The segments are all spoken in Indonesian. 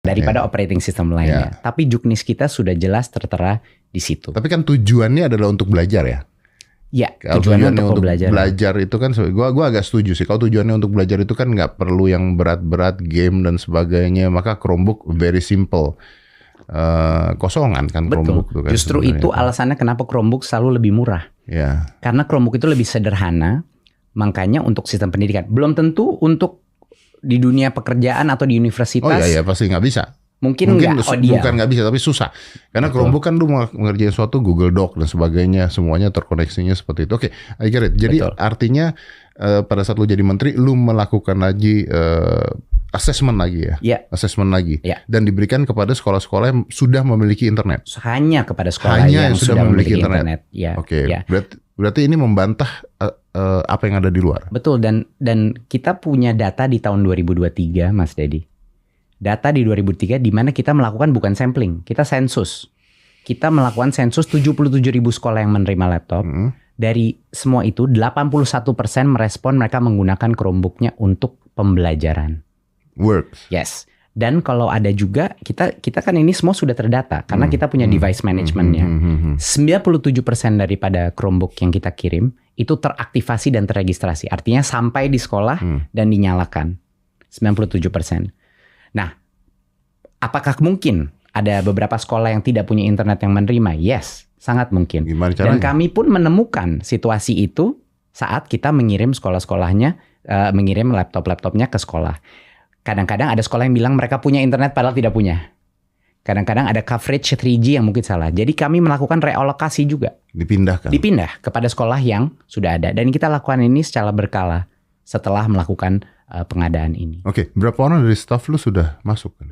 daripada operating system lainnya. Tapi juknis kita sudah jelas tertera di situ. Tapi kan tujuannya adalah untuk belajar ya? Ya, tujuannya untuk belajar itu kan, gua agak setuju sih. Kalau tujuannya untuk belajar itu kan nggak perlu yang berat-berat, game dan sebagainya. Maka Chromebook very simple. Kosongan kan. Betul. Chromebook itu kan. Justru itu alasannya kenapa Chromebook selalu lebih murah. Ya. Karena Chromebook itu lebih sederhana. Makanya untuk sistem pendidikan. Belum tentu untuk di dunia pekerjaan atau di universitas. Oh iya, pasti nggak bisa. Mungkin nggak. Bukan nggak bisa, tapi susah. Karena Chromebook kan lu mengerjain suatu Google Doc dan sebagainya, semuanya terkoneksinya seperti itu. Oke, I get it. Jadi artinya pada saat lu jadi menteri, lu melakukan lagi assessment lagi ya? Assessment lagi. Dan diberikan kepada sekolah-sekolah yang sudah memiliki internet? Hanya kepada sekolah yang sudah memiliki internet. Oke. Berarti ini membantah apa yang ada di luar? Betul, dan kita punya data di tahun 2023, Mas Dedi. Data di 2003 di mana kita melakukan bukan sampling, kita sensus. Kita melakukan sensus 77.000 sekolah yang menerima laptop. Dari semua itu 81% merespon mereka menggunakan Chromebook-nya untuk pembelajaran. Works. Yes. Dan kalau ada juga kita kan ini semua sudah terdata karena kita punya device management-nya. 97% daripada Chromebook yang kita kirim itu teraktivasi dan terregistrasi. Artinya sampai di sekolah dan dinyalakan. 97%. Nah, apakah mungkin ada beberapa sekolah yang tidak punya internet yang menerima? Yes, sangat mungkin. Gimana caranya? Dan kami pun menemukan situasi itu saat kita mengirim sekolah-sekolahnya, mengirim laptop-laptopnya ke sekolah. Kadang-kadang ada sekolah yang bilang mereka punya internet padahal tidak punya. Kadang-kadang ada coverage 3G yang mungkin salah. Jadi kami melakukan realokasi juga. Dipindah kepada sekolah yang sudah ada. Dan kita lakukan ini secara berkala setelah melakukan pengadaan ini. Oke, berapa orang dari staff lu sudah masuk? Di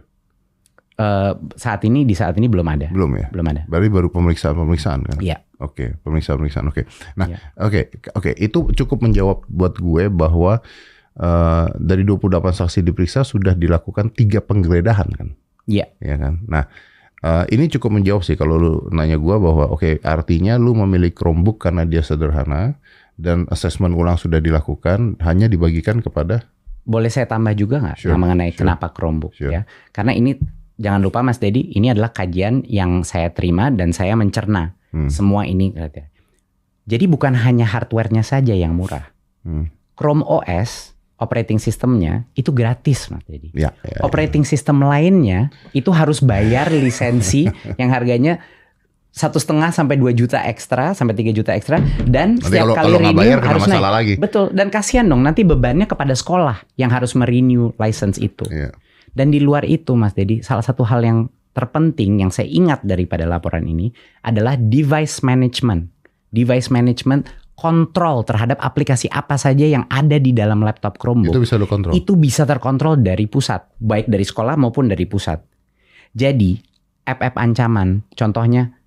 saat ini belum ada. Belum ya? Belum ada. Berarti baru pemeriksaan kan? Iya. Oke, pemeriksaan. Oke. Nah, oke, itu cukup menjawab buat gue bahwa dari 28 saksi diperiksa sudah dilakukan 3 penggeledahan kan? Iya. Ya kan? Nah, ini cukup menjawab sih kalau lu nanya gue bahwa artinya lu memilih Chromebook karena dia sederhana dan assessment ulang sudah dilakukan, hanya dibagikan kepada. Boleh saya tambah juga nggak mengenai kenapa Chromebook ya? Karena ini jangan lupa Mas Dedi, ini adalah kajian yang saya terima dan saya mencerna semua ini. Jadi bukan hanya hardware-nya saja yang murah. Chrome OS operating systemnya itu gratis Mas Dedi. Operating system lainnya itu harus bayar lisensi yang harganya 1,5 sampai 2 juta ekstra sampai 3 juta ekstra dan nanti setiap kali renew harus naik. Lagi. Betul, dan kasihan dong nanti bebannya kepada sekolah yang harus merenew license itu. Dan di luar itu Mas Dedi, salah satu hal yang terpenting yang saya ingat daripada laporan ini adalah device management. Device management kontrol terhadap aplikasi apa saja yang ada di dalam laptop Chromebook. Itu bisa lo kontrol. Itu bisa terkontrol dari pusat, baik dari sekolah maupun dari pusat. Jadi app-app ancaman, contohnya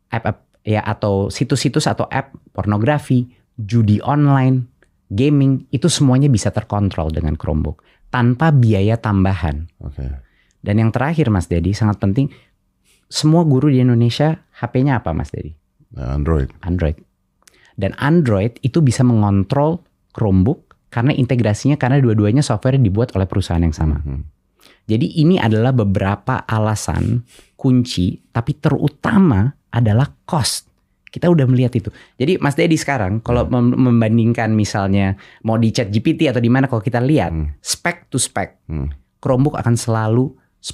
app ya atau situs-situs atau app pornografi, judi online, gaming itu semuanya bisa terkontrol dengan Chromebook tanpa biaya tambahan. Dan yang terakhir Mas Dedi sangat penting, semua guru di Indonesia HP-nya apa Mas Dedi? Android. Dan Android itu bisa mengontrol Chromebook karena integrasinya karena dua-duanya software dibuat oleh perusahaan yang sama. Jadi ini adalah beberapa alasan kunci, tapi terutama adalah cost. Kita udah melihat itu. Jadi Mas Dedi sekarang kalau membandingkan misalnya mau di ChatGPT atau di mana kalau kita lihat spek to spek, Chromebook akan selalu 10